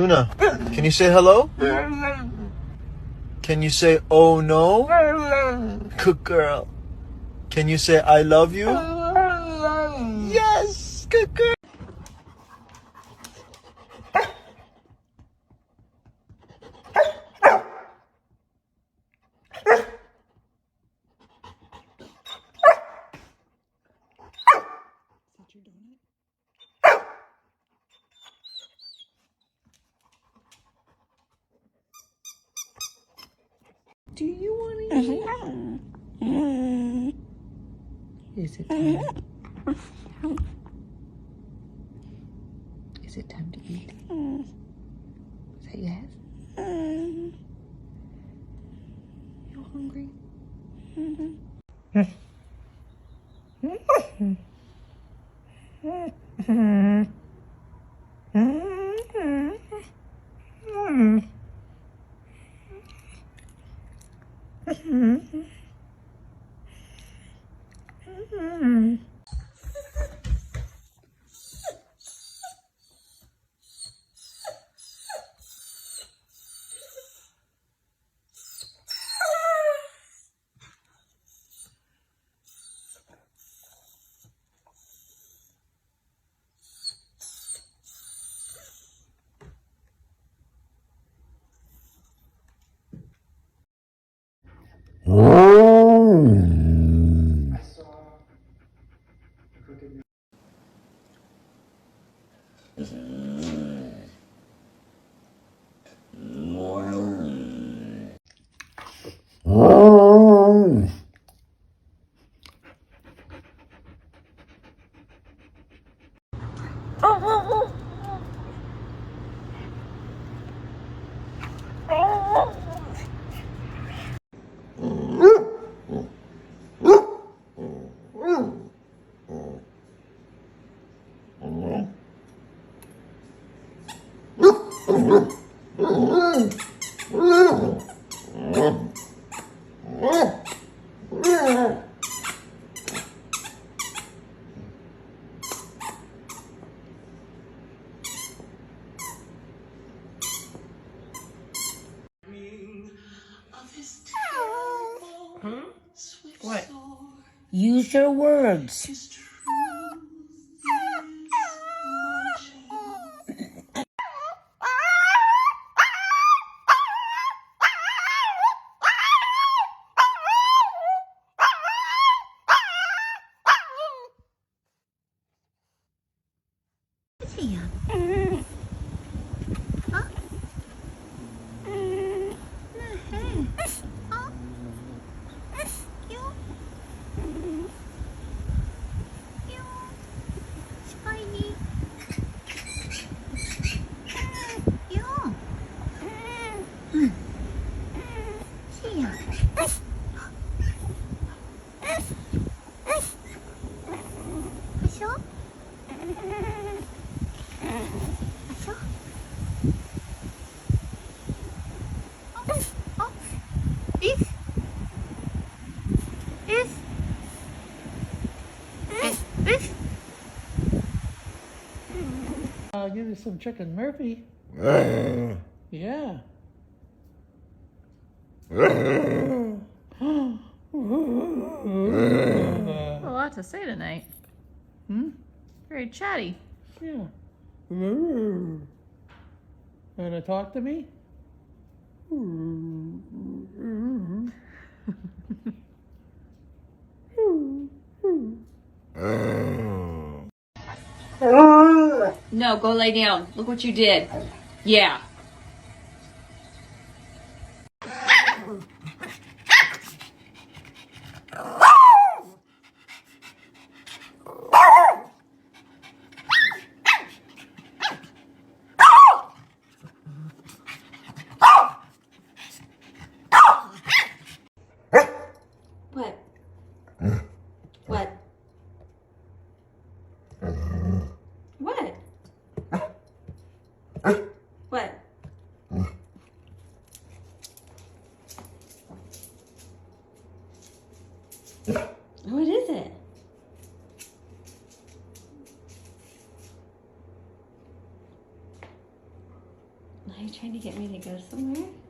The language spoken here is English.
Luna, can you say hello? Can you say, oh no? Good girl. Can you say, I love you? Yes, good girl. Do you want to eat? Is it time? Is it time to eat? Say yes. You hungry? What? Use your words. I'll give you some chicken Murphy. Yeah. A lot to say tonight. Very chatty. Yeah. Want to talk to me? No, go lay down. Look what you did. Yeah. What? What? What? What? What is it? trying to get me to go somewhere?